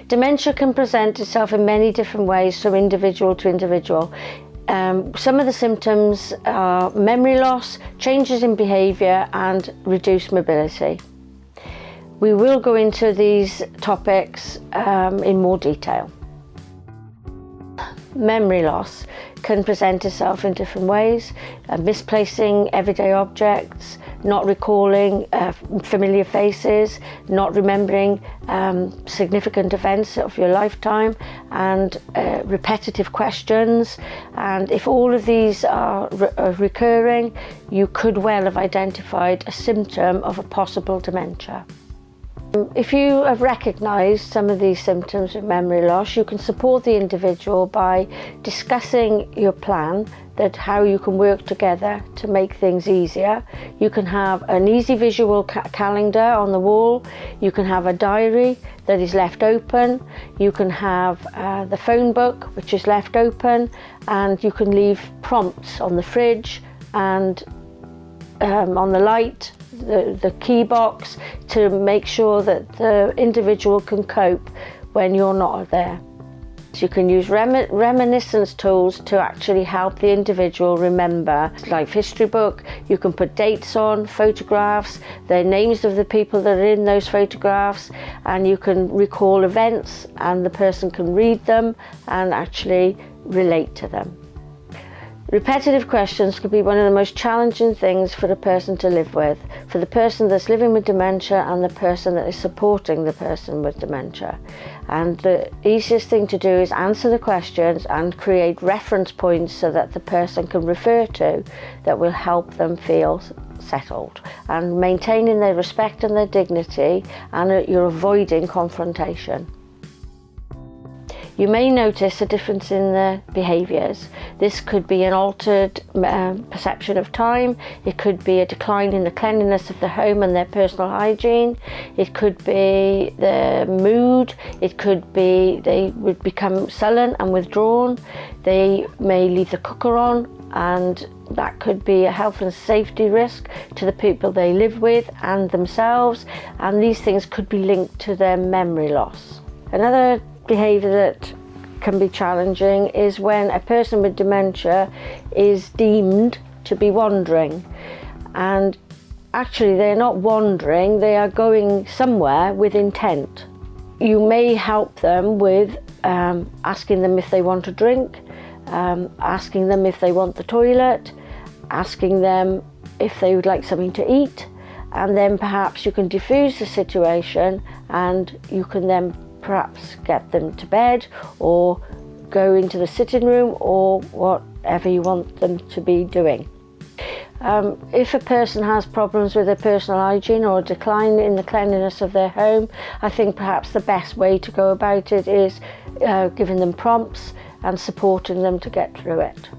Dementia can present itself in many different ways from individual to individual. Some of the symptoms are memory loss, changes in behaviour and reduced mobility. We will go into these topics in more detail. Memory loss can present itself in different ways, misplacing everyday objects, not recalling familiar faces, not remembering significant events of your lifetime, and repetitive questions. And if all of these are recurring, you could well have identified a symptom of a possible dementia. If you have recognised some of these symptoms of memory loss, you can support the individual by discussing your plan, that how you can work together to make things easier. You can have an easy visual calendar on the wall. You can have a diary that is left open. You can have the phone book which is left open, and you can leave prompts on the fridge and on the light, the key box, to make sure that the individual can cope when you're not there. So you can use reminiscence tools to actually help the individual remember. Life history book, you can put dates on, photographs, the names of the people that are in those photographs, and you can recall events and the person can read them and actually relate to them. Repetitive questions can be one of the most challenging things for a person to live with, for the person that's living with dementia and the person that is supporting the person with dementia. And the easiest thing to do is answer the questions and create reference points so that the person can refer to, that will help them feel settled and maintaining their respect and their dignity, and you're avoiding confrontation. You may notice a difference in the behaviours. This could be an altered perception of time. It could be a decline in the cleanliness of the home and their personal hygiene. It could be the mood. It could be they would become sullen and withdrawn. They may leave the cooker on, and that could be a health and safety risk to the people they live with and themselves. And these things could be linked to their memory loss. Another behaviour that can be challenging is when a person with dementia is deemed to be wandering, and actually they're not wandering, they are going somewhere with intent. You may help them with asking them if they want a drink, asking them if they want the toilet, asking them if they would like something to eat, and then perhaps you can diffuse the situation and you can then perhaps get them to bed or go into the sitting room or whatever you want them to be doing. If a person has problems with their personal hygiene or a decline in the cleanliness of their home, I think perhaps the best way to go about it is giving them prompts and supporting them to get through it.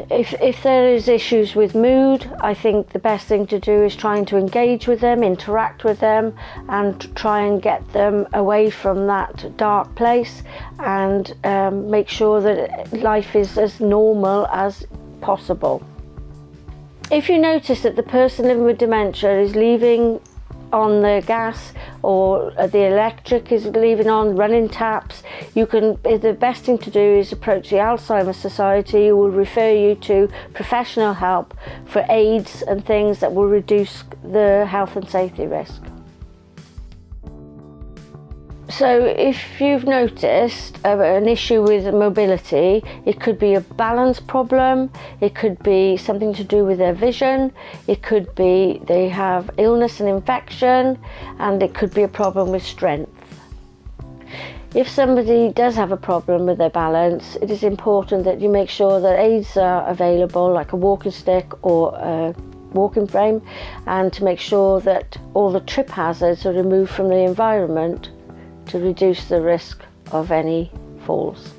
If there is issues with mood, I think the best thing to do is trying to engage with them, interact with them, and try and get them away from that dark place, and make sure that life is as normal as possible. If you notice that the person living with dementia is leaving on the gas or the electric is leaving on, running taps, the best thing to do is approach the Alzheimer's Society, who will refer you to professional help for aids and things that will reduce the health and safety risk. So if you've noticed an issue with mobility, it could be a balance problem, it could be something to do with their vision, it could be they have illness and infection, and it could be a problem with strength. If somebody does have a problem with their balance, it is important that you make sure that aids are available, like a walking stick or a walking frame, and to make sure that all the trip hazards are removed from the environment to reduce the risk of any falls.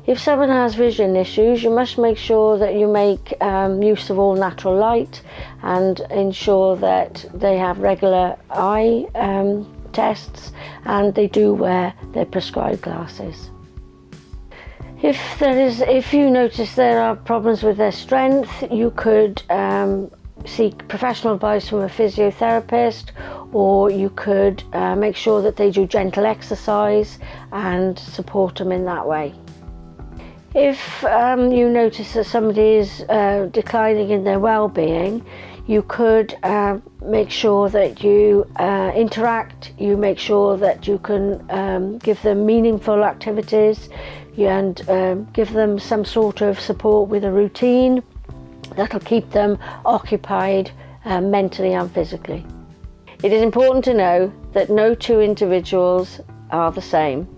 If someone has vision issues, you must make sure that you make use of all natural light and ensure that they have regular eye tests and they do wear their prescribed glasses. If you notice there are problems with their strength, you could seek professional advice from a physiotherapist, or you could make sure that they do gentle exercise and support them in that way. If you notice that somebody is declining in their well-being, you could make sure that you interact, you make sure that you can give them meaningful activities and give them some sort of support with a routine that'll keep them occupied mentally and physically. It is important to know that no two individuals are the same,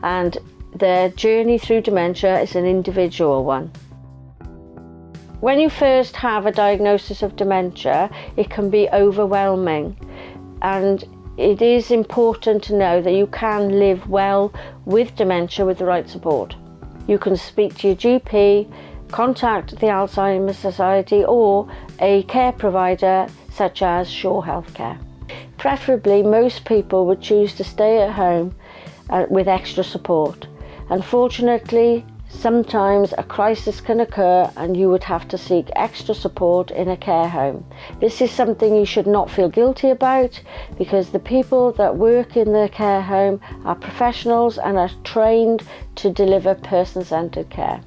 and their journey through dementia is an individual one. When you first have a diagnosis of dementia, it can be overwhelming, and it is important to know that you can live well with dementia with the right support. You can speak to your GP, contact the Alzheimer's Society or a care provider such as Shore Healthcare. Preferably, most people would choose to stay at home with extra support. Unfortunately, sometimes a crisis can occur and you would have to seek extra support in a care home. This is something you should not feel guilty about, because the people that work in the care home are professionals and are trained to deliver person-centred care.